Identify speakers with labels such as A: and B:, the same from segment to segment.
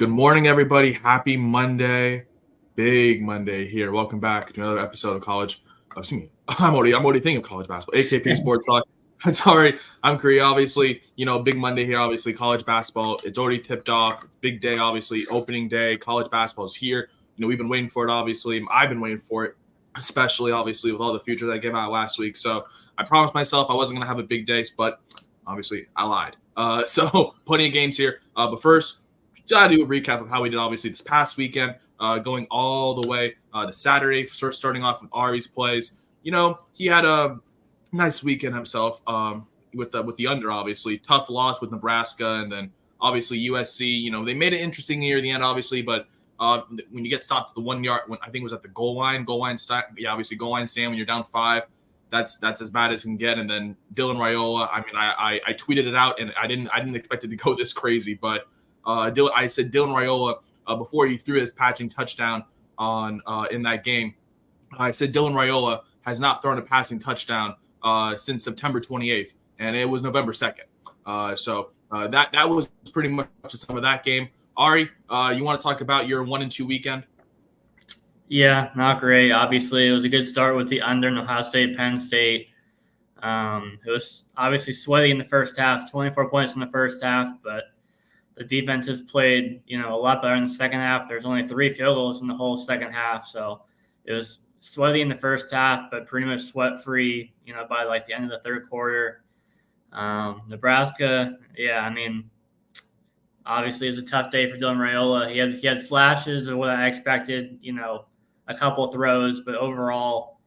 A: Good morning, everybody. Happy Monday. Big Monday here. Welcome back to another episode of I'm already thinking of college basketball. AKP Sports Talk. It's all right. I'm Korea. Obviously, big Monday here. Obviously, college basketball. It's already tipped off. Big day, obviously. Opening day. College basketball is here. We've been waiting for it, obviously. I've been waiting for it, especially, obviously, with all the futures I gave out last week. So I promised myself I wasn't going to have a big day, but obviously I lied. So plenty of games here. But first, just do a recap of how we did, obviously, this past weekend, going all the way to Saturday, starting off with Ari's plays. He had a nice weekend himself with the under, obviously. Tough loss with Nebraska, and then, obviously, USC. They made it interesting near the end, obviously, but when you get stopped at the 1 yard, when I think it was at the goal line stand, obviously goal line stand when you're down 5, that's as bad as it can get. And then Dylan Raiola, I tweeted it out, and I didn't expect it to go this crazy, but I said Dylan Raiola before he threw his patching touchdown on in that game. I said Dylan Raiola has not thrown a passing touchdown since September 28th, and it was November 2nd. So that was pretty much some of that game. Ari, you want to talk about your 1-2 weekend?
B: Yeah, not great. Obviously, it was a good start with the under in Ohio State, Penn State. It was obviously sweaty in the first half, 24 points in the first half, but the defenses played, a lot better in the second half. There's only 3 field goals in the whole second half, so it was sweaty in the first half, but pretty much sweat-free, by like the end of the third quarter. Nebraska, obviously it was a tough day for Dylan Raiola. He had flashes of what I expected, a couple throws, but overall,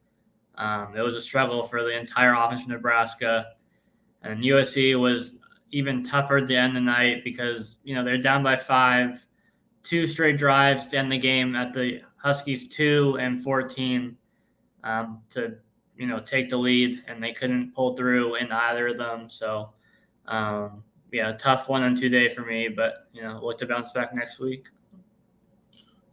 B: it was a struggle for the entire offense of Nebraska. And USC was even tougher at the end of the night because, they're down by 5, 2 straight drives to end the game at the Huskies 2 and 14 to, take the lead, and they couldn't pull through in either of them. So, tough 1-2 day for me, but, look to bounce back next week.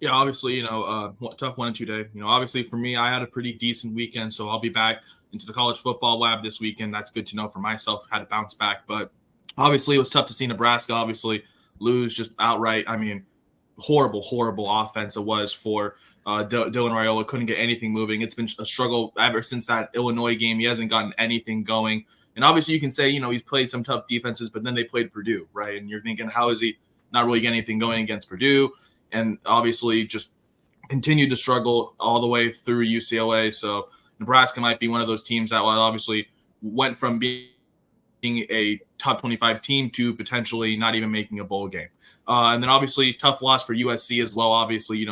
A: Yeah, obviously, tough 1-2 day. Obviously for me, I had a pretty decent weekend, so I'll be back into the college football lab this weekend. That's good to know for myself, how to bounce back. But obviously it was tough to see Nebraska, obviously, lose just outright. Horrible offense it was for Dylan Raiola. Couldn't get anything moving. It's been a struggle ever since that Illinois game. He hasn't gotten anything going. And obviously you can say, he's played some tough defenses, but then they played Purdue, right? And you're thinking, how is he not really getting anything going against Purdue? And obviously just continued to struggle all the way through UCLA. So Nebraska might be one of those teams that obviously went from being a top 25 team to potentially not even making a bowl game. And then obviously tough loss for USC as well. Obviously,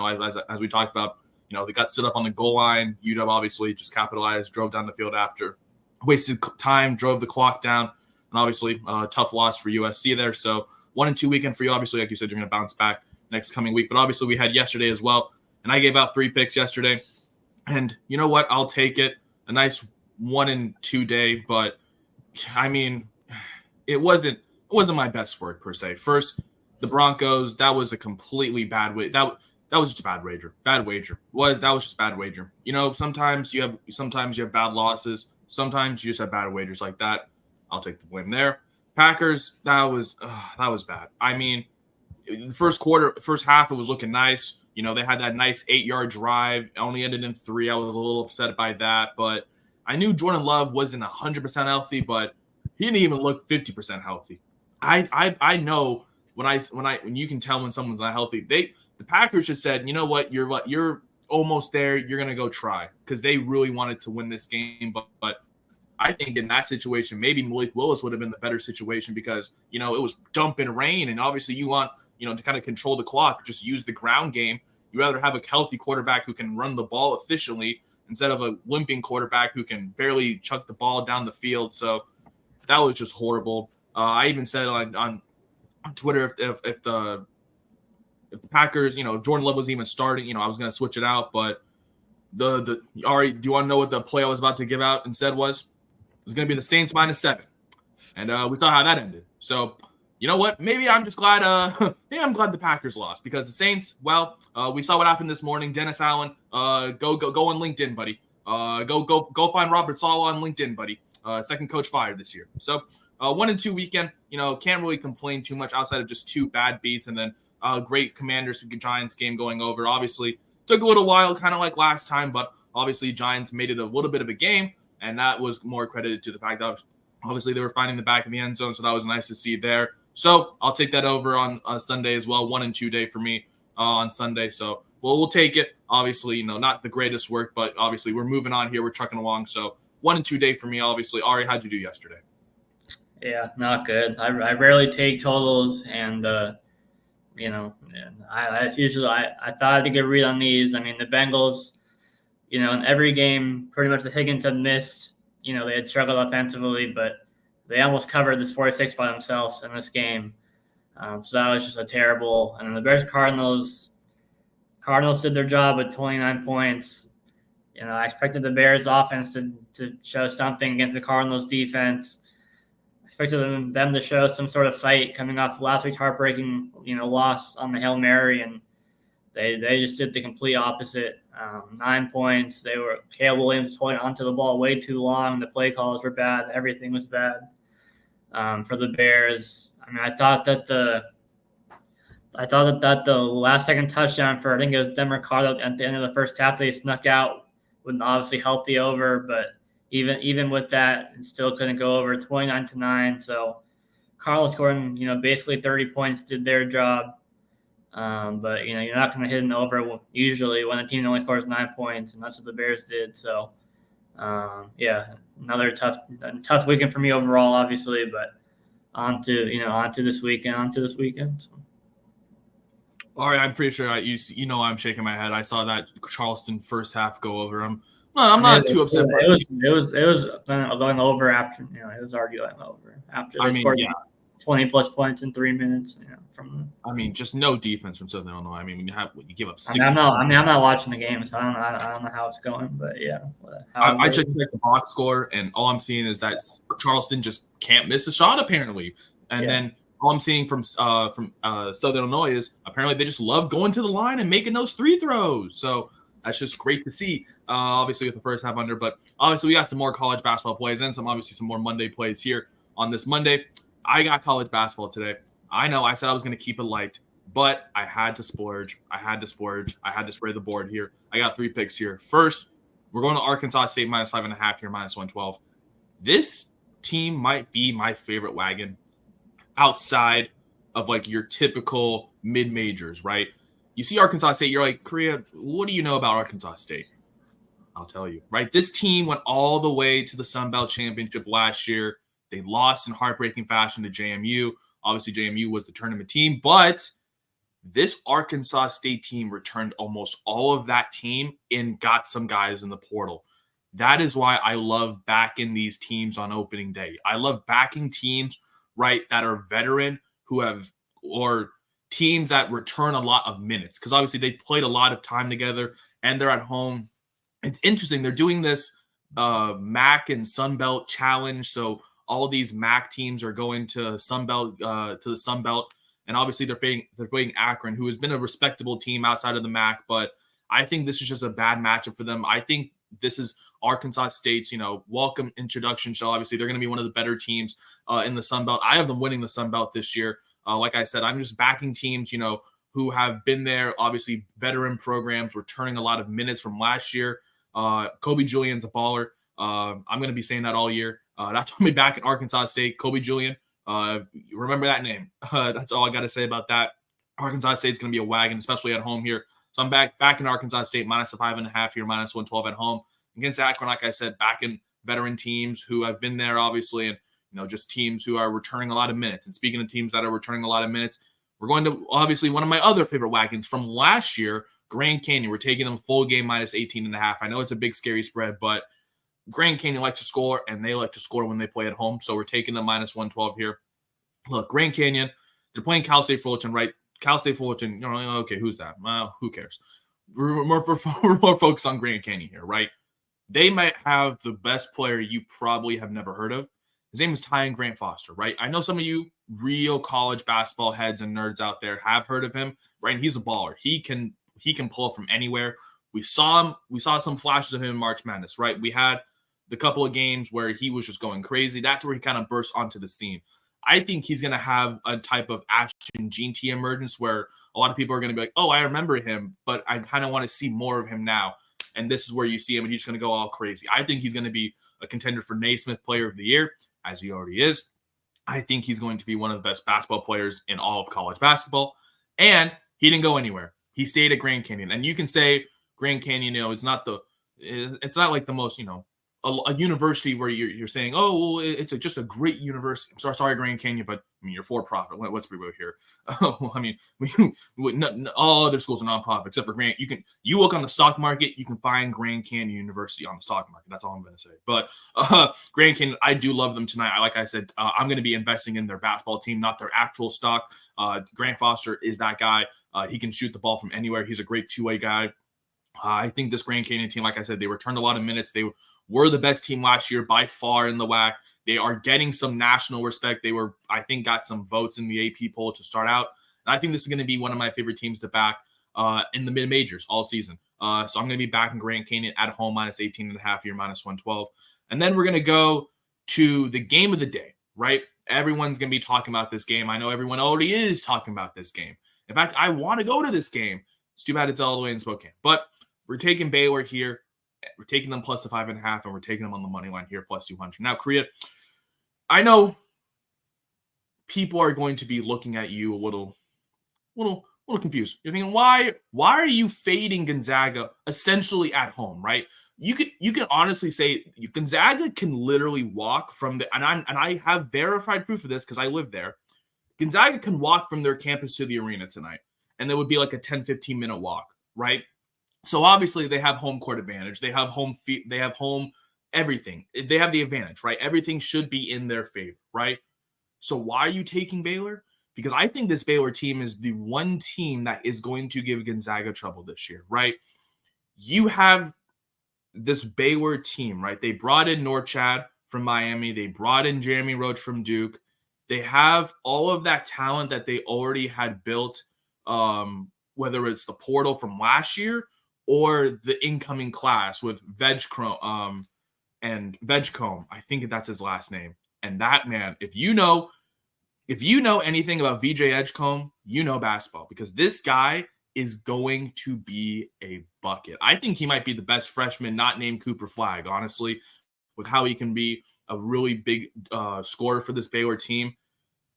A: as we talked about, they got stood up on the goal line. UW obviously just capitalized, drove down the field after, wasted time, drove the clock down, and obviously tough loss for USC there. So 1-2 weekend for you. Obviously, like you said, you're going to bounce back next coming week. But obviously we had yesterday as well, and I gave out 3 picks yesterday. And you know what? I'll take it. A nice 1-2 day, but it wasn't my best work per se. First, the Broncos, that was a completely bad way. That was just a bad wager. That was just bad wager. Sometimes you have bad losses. Sometimes you just have bad wagers like that. I'll take the blame there. Packers, that was bad. The first half, it was looking nice. They had that nice 8-yard drive. It only ended in 3. I was a little upset by that, but I knew Jordan Love wasn't 100% healthy, but he didn't even look 50% healthy. I know when you can tell when someone's not healthy. The Packers just said, you know what, you're almost there. You're gonna go try, because they really wanted to win this game. But I think in that situation, maybe Malik Willis would have been the better situation, because it was dumping rain, and obviously you want to kind of control the clock, just use the ground game. You rather have a healthy quarterback who can run the ball efficiently instead of a limping quarterback who can barely chuck the ball down the field. So that was just horrible. I even said on Twitter, if the Packers, Jordan Love was even starting, I was going to switch it out. But Ari, do you want to know what the play I was about to give out instead was? It was going to be the Saints -7, and we saw how that ended. So you know what? Maybe I'm just glad. Maybe I'm glad the Packers lost, because the Saints. Well, we saw what happened this morning. Dennis Allen, go on LinkedIn, buddy. Go find Robert Saleh on LinkedIn, buddy. Second coach fired this year. So 1-2 weekend. Can't really complain too much outside of just 2 bad beats, and then great Commanders Giants game going over. Obviously, took a little while, kind of like last time, but obviously Giants made it a little bit of a game, and that was more credited to the fact that obviously they were finding the back of the end zone, so that was nice to see there. So I'll take that over on Sunday as well. 1 and 2 day for me on Sunday. So we'll take it. Obviously, not the greatest work, but obviously we're moving on here. We're trucking along. So 1 and 2 day for me, obviously. Ari, how'd you do yesterday?
B: Yeah, not good. I rarely take totals, and I thought I had a good read on these. I mean, the Bengals, in every game, pretty much the Higgins had missed. They had struggled offensively, but they almost covered this 46 by themselves in this game. So that was just a terrible. And then the Bears Cardinals did their job with 29 points. I expected the Bears offense to show something against the Cardinals defense. I expected them to show some sort of fight coming off last week's heartbreaking, loss on the Hail Mary, and they just did the complete opposite. 9 points. Caleb Williams holding onto the ball way too long. The play calls were bad. Everything was bad for the Bears. I mean, I thought that the last second touchdown for, I think it was Denver Colorado at the end of the first half, they snuck out, would obviously help the over, but even with that, it still couldn't go over 29-9. So Carlos scoring, basically 30 points, did their job. But you're not going to hit an over usually when a team only scores 9 points, and that's what the Bears did. So, another tough weekend for me overall, obviously. But on to this weekend. So.
A: All right, I'm pretty sure I'm shaking my head. I saw that Charleston first half go over. I'm not too upset.
B: It was going over after. It was already going over after they scored 20 plus points in 3 minutes.
A: Just no defense from Southern Illinois. I mean, you give up 60.
B: I'm not watching the game, so I don't know how it's going, but yeah.
A: I just checked the box score, and all I'm seeing is that Charleston just can't miss a shot apparently, and then all I'm seeing from Southern Illinois is apparently they just love going to the line and making those 3 throws. So that's just great to see. Obviously with the first half under, but obviously we got some more college basketball plays and some more Monday plays here on this Monday. I got college basketball today. I know I said I was going to keep it light, but I had to splurge. I had to spray the board here. I got 3 picks here. First, we're going to Arkansas State -5.5 here, -112. This team might be my favorite wagon outside of like your typical mid-majors, right? You see Arkansas State, you're like, Korea, what do you know about Arkansas State? I'll tell you, right? This team went all the way to the Sun Belt Championship last year. They lost in heartbreaking fashion to JMU. Obviously, JMU was the tournament team, but this Arkansas State team returned almost all of that team and got some guys in the portal. That is why I love backing these teams on opening day. I love backing teams, right, that are veteran or teams that return a lot of minutes because obviously they played a lot of time together and they're at home. It's interesting. They're doing this MAC and Sun Belt challenge, so all these MAC teams are going to the Sun Belt, and obviously they're playing Akron, who has been a respectable team outside of the MAC. But I think this is just a bad matchup for them. I think this is Arkansas State's welcome introduction show. Obviously, they're going to be one of the better teams in the Sun Belt. I have them winning the Sun Belt this year. Like I said, I'm just backing teams who have been there. Obviously, veteran programs returning a lot of minutes from last year. Kobe Julian's a baller. I'm going to be saying that all year. That's when we back in Arkansas State. Kobe Julian. Remember that name. That's all I got to say about that. Arkansas State's going to be a wagon, especially at home here. So I'm back in Arkansas State, -5.5 here, -112 at home. Against Akron, like I said, back in veteran teams who have been there, obviously, and just teams who are returning a lot of minutes. And speaking of teams that are returning a lot of minutes, we're going to, obviously, one of my other favorite wagons from last year, Grand Canyon. We're taking them full game -18.5. I know it's a big, scary spread, but Grand Canyon likes to score, and they like to score when they play at home. So we're taking them -112 here. Look, Grand Canyon, they're playing Cal State Fullerton, right? Cal State Fullerton, okay, who's that? Well, who cares? We're more focused on Grand Canyon here, right? They might have the best player you probably have never heard of. His name is Tyon Grant Foster, right? I know some of you real college basketball heads and nerds out there have heard of him, right? And he's a baller. He can pull from anywhere. We saw some flashes of him in March Madness, right? We had the couple of games where he was just going crazy. That's where he kind of burst onto the scene. I think he's going to have a type of Ashton Jeanty emergence where a lot of people are going to be like, oh, I remember him, but I kind of want to see more of him now. And this is where you see him, and he's going to go all crazy. I think he's going to be a contender for Naismith Player of the Year, as he already is. I think he's going to be one of the best basketball players in all of college basketball. And he didn't go anywhere. He stayed at Grand Canyon. And you can say Grand Canyon, it's not like the most, a university where you're saying, oh, well, it's just a great university. I'm sorry, Grand Canyon, but I mean, you're for profit. Let's be real here. I mean, all other schools are nonprofit except for Grand. You look on the stock market, you can find Grand Canyon University on the stock market. That's all I'm going to say. But Grand Canyon, I do love them tonight. Like I said, I'm going to be investing in their basketball team, not their actual stock. Grant Foster is that guy. He can shoot the ball from anywhere. He's a great two-way guy. I think this Grand Canyon team, like I said, they returned a lot of minutes. They were the best team last year by far in the WAC. They are getting some national respect. They were, I think, got some votes in the AP poll to start out. And I think this is going to be one of my favorite teams to back in the mid-majors all season. So I'm going to be backing Grand Canyon at home minus 18.5 here, minus 112. And then we're going to go to the game of the day, right? Everyone's going to be talking about this game. I know everyone already is talking about this game. In fact, I want to go to this game. It's too bad it's all the way in Spokane. But we're taking Baylor here. We're taking them plus the 5.5, and we're taking them on the money line here plus 200. Now, Korea, I know people are going to be looking at you a little confused. You're thinking, why are you fading Gonzaga essentially at home, right? You can honestly say Gonzaga can literally walk from the and I have verified proof of this because I live there. Gonzaga can walk from their campus to the arena tonight, and it would be like a 10-15 minute walk, right? So obviously they have home court advantage. They have home everything. They have the advantage, right? Everything should be in their favor, right? So why are you taking Baylor? Because I think this Baylor team is the one team that is going to give Gonzaga trouble this year, right? You have this Baylor team, right? They brought in Norchad from Miami. They brought in Jeremy Roach from Duke. They have all of that talent that they already had built, whether it's the portal from last year or the incoming class with Vegcombe, I think that's his last name. And that man, if you know anything about VJ Edgecombe, you know basketball because this guy is going to be a bucket. I think he might be the best freshman not named Cooper Flagg, honestly, with how he can be a really big scorer for this Baylor team.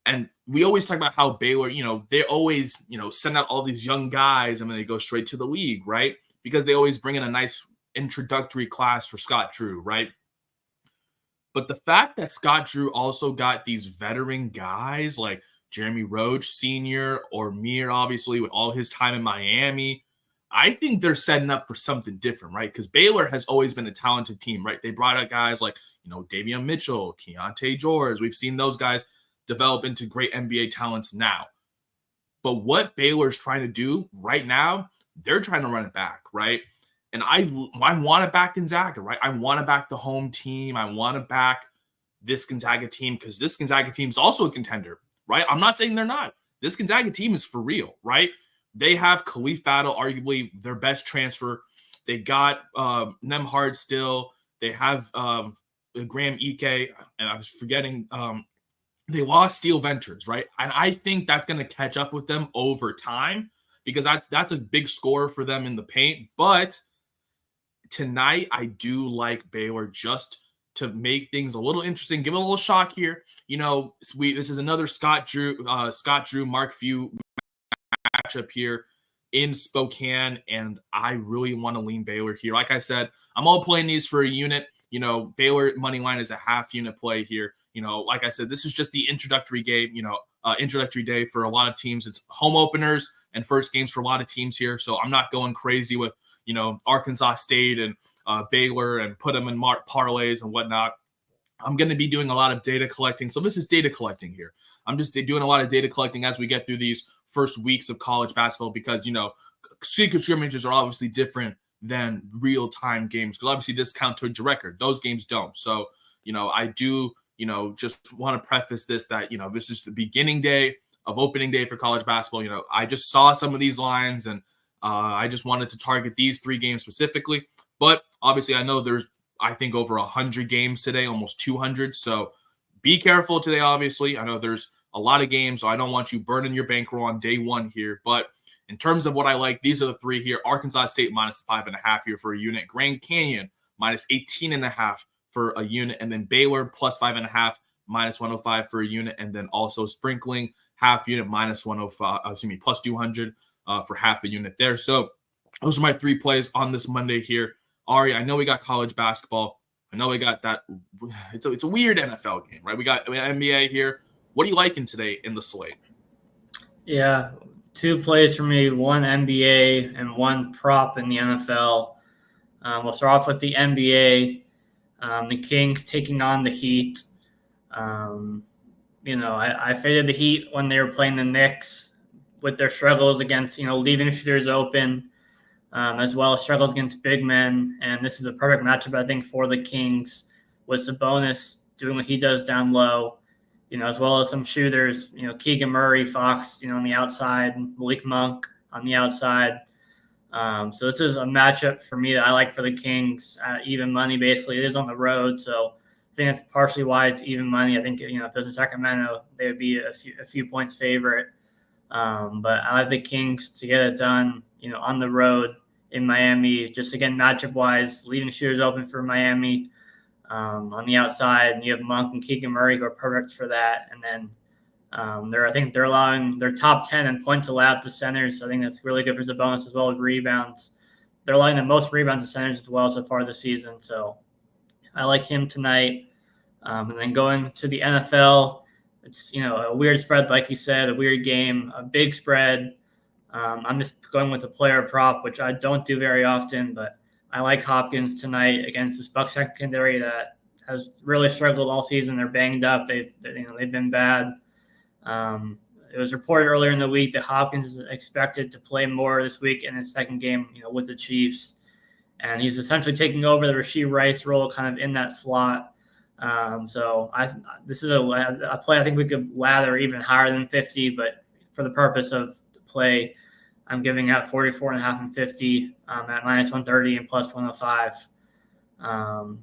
A: And we always talk about how Baylor, they always, send out all these young guys and then they go straight to the league, right? Because they always bring in a nice introductory class for Scott Drew, right? But the fact that Scott Drew also got these veteran guys like Jeremy Roach Sr. or Mir, obviously, with all his time in Miami, I think they're setting up for something different, right? Because Baylor has always been a talented team, right? They brought out guys like, Davion Mitchell, Keontae George. We've seen those guys develop into great NBA talents now. But what Baylor's trying to do right now, they're trying to run it back, right? And I want to back Gonzaga, right? I want to back the home team. I want to back this Gonzaga team because this Gonzaga team is also a contender, right? I'm not saying they're not. This Gonzaga team is for real, right? They have Khalif Battle, arguably their best transfer. They got Nemhard still. They have Graham Ike, and I was forgetting. They lost Steel Ventures, right? And I think that's going to catch up with them over time because that's a big score for them in the paint. But tonight, I do like Baylor just to make things a little interesting, give it a little shock here. This is another Scott Drew, Mark Few matchup here in Spokane, and I really want to lean Baylor here. Like I said, I'm all playing these for a unit. Baylor money line is a half unit play here. Like I said, this is just the introductory game, introductory day for a lot of teams. It's home openers and first games for a lot of teams here. So I'm not going crazy with, Arkansas State and Baylor and put them in parlays and whatnot. I'm going to be doing a lot of data collecting. So this is data collecting here. I'm just doing a lot of data collecting as we get through these first weeks of college basketball because, secret scrimmages are obviously different than real-time games because obviously this counts towards your record. Those games don't. So, I do, just want to preface this that, this is the beginning day of opening day for college basketball. I just saw some of these lines and I just wanted to target these 3 games specifically. But obviously I know there's, I think, over 100 games today, almost 200. So be careful today, obviously. I know there's a lot of games, so I don't want you burning your bankroll on day one here. But in terms of what I like, these are the three here. Arkansas State -5.5 here for a unit. Grand Canyon -18.5 for a unit. And then Baylor +5.5, -105 for a unit. And then also sprinkling half unit -105, +200 for half a unit there. So those are my 3 plays on this Monday here. Ari, I know we got college basketball. I know we got that. It's a weird NFL game, right? We got NBA here. What are you liking today in the slate?
B: Yeah, 2 plays for me, 1 NBA and 1 prop in the NFL. We'll start off with the NBA. The Kings taking on the Heat. I faded the Heat when they were playing the Knicks with their struggles against, leaving shooters open, as well as struggles against big men. And this is a perfect matchup, I think, for the Kings with Sabonis doing what he does down low, as well as some shooters, Keegan Murray, Fox, on the outside, Malik Monk on the outside. So this is a matchup for me that I like for the Kings at even money. Basically, it is on the road, so I think that's partially why it's even money. I think if it was in Sacramento, they would be a few points favorite. But I like the Kings to get it done, on the road in Miami. Just again, matchup wise, leaving shooters open for Miami. On the outside, and you have Monk and Keegan Murray who are perfect for that. And then I think they're allowing their top 10 in points allowed to centers. So I think that's really good for Sabonis as well as rebounds. They're allowing the most rebounds to centers as well so far this season. So I like him tonight. And then going to the NFL, it's a weird spread, like you said, a weird game, a big spread. I'm just going with a player prop, which I don't do very often, but I like Hopkins tonight against this Bucs secondary that has really struggled all season. They're banged up. They've been bad. It was reported earlier in the week that Hopkins is expected to play more this week in his second game, with the Chiefs, and he's essentially taking over the Rashee Rice role, kind of in that slot. So this is a play I think we could lather even higher than 50, but for the purpose of the play, I'm giving out 44.5 and 50 at -130 and +105.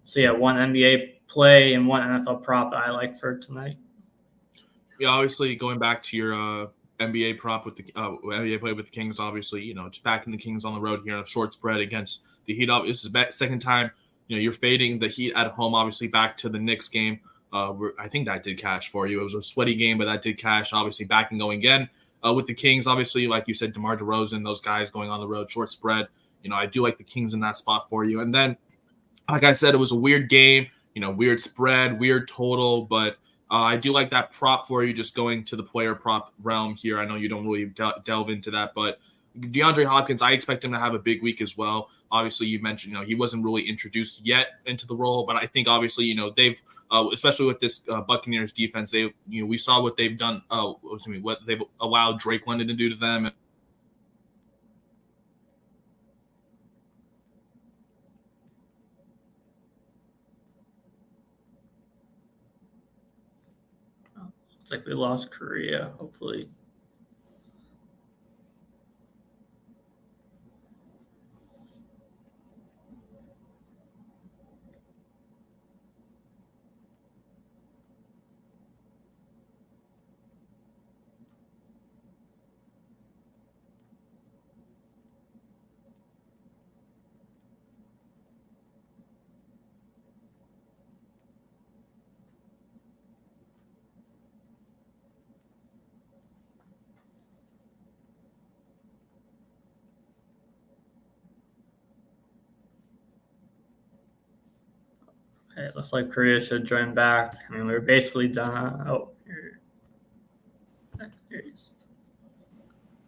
B: So yeah, 1 NBA play and 1 NFL prop I like for tonight.
A: Yeah, obviously going back to your NBA prop with the NBA play with the Kings, obviously, just backing the Kings on the road here on a short spread against the Heat. This is the second time, you're fading the Heat at home, obviously back to the Knicks game. I think that did cash for you. It was a sweaty game, but that did cash, obviously back and going again. With the Kings, obviously, like you said, DeMar DeRozan, those guys going on the road, short spread. I do like the Kings in that spot for you. And then, like I said, it was a weird game, weird spread, weird total, but I do like that prop for you, just going to the player prop realm here. I know you don't really delve into that, but DeAndre Hopkins, I expect him to have a big week as well. Obviously, you mentioned, he wasn't really introduced yet into the role, but I think obviously, they've, especially with this Buccaneers defense, we saw what they've done. What they've allowed Drake London to do to them.
B: Looks like we lost Korea, hopefully. Okay, it looks like Korea should join back. I mean, we're basically done. Oh, here he is.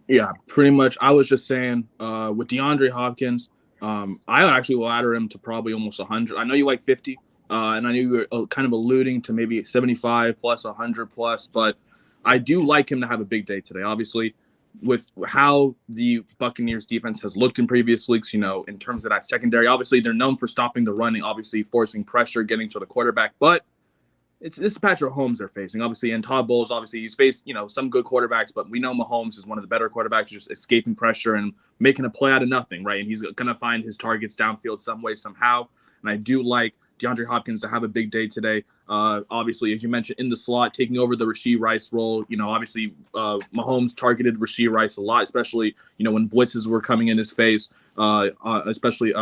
C: Yeah, pretty much. I was just saying with DeAndre Hopkins, I actually will ladder him to probably almost 100. I know you like 50, and I know you were kind of alluding to maybe 75 plus 100 plus, but I do like him to have a big day today. Obviously, with how the Buccaneers defense has looked in previous weeks, in terms of that secondary, obviously they're known for stopping the running, obviously forcing pressure, getting to the quarterback, but this is Patrick Mahomes they're facing, obviously, and Todd Bowles, obviously, he's faced, some good quarterbacks, but we know Mahomes is one of the better quarterbacks, just escaping pressure and making a play out of nothing, right? And he's going to find his targets downfield some way, somehow. And I do like DeAndre Hopkins to have a big day today. Obviously, as you mentioned, in the slot, taking over the Rashee Rice role. Obviously, Mahomes targeted Rashee Rice a lot, especially, when blitzes were coming in his face, especially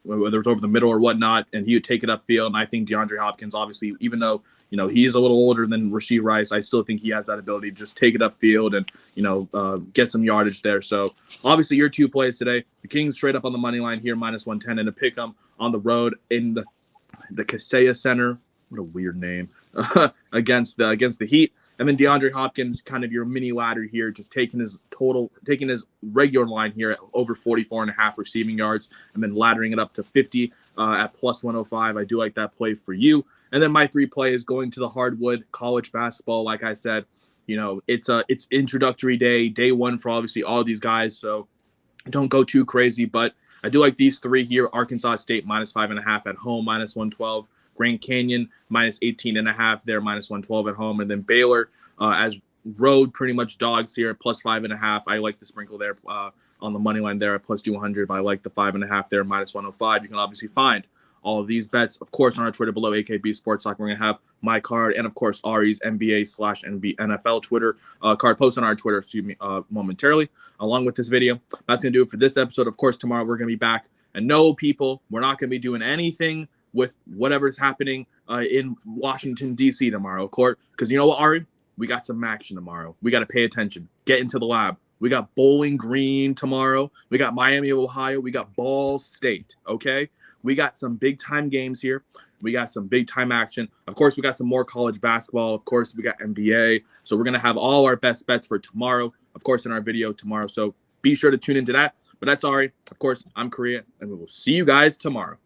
C: whether it's over the middle or whatnot, and he would take it upfield. And I think DeAndre Hopkins, obviously, even though, he is a little older than Rashee Rice, I still think he has that ability to just take it upfield and, get some yardage there. So, obviously, your 2 plays today, the Kings straight up on the money line here, -110, and a pick 'em on the road in the Kaseya Center. What a weird name. against the Heat. And then DeAndre Hopkins, kind of your mini ladder here, just taking his regular line here at over 44.5 receiving yards, and then laddering it up to 50 at +105. I do like that play for you. And then my 3 plays going to the hardwood, college basketball. Like I said, it's introductory day 1 for obviously all these guys. So don't go too crazy, but I do like these 3 here. Arkansas State -5.5 at home, -112. Grand Canyon -18.5 there, -112 at home. And then Baylor as road pretty much dogs here, +5.5. I like the sprinkle there on the money line there at +200, but I like the 5.5 there, -105. You can obviously find all of these bets, of course, on our Twitter below, AKP Sports Talk. We're going to have my card and, of course, Ari's NBA/NFL Twitter card posted on our Twitter, momentarily, along with this video. That's going to do it for this episode. Of course, tomorrow we're going to be back. And no, people, we're not going to be doing anything with whatever's happening in Washington, D.C. tomorrow, of course. Because you know what, Ari? We got some action tomorrow. We got to pay attention. Get into the lab. We got Bowling Green tomorrow. We got Miami of Ohio. We got Ball State, okay? We got some big-time games here. We got some big-time action. Of course, we got some more college basketball. Of course, we got NBA. So we're going to have all our best bets for tomorrow, of course, in our video tomorrow. So be sure to tune into that. But that's Ari. Of course, I'm Korea, and we will see you guys tomorrow.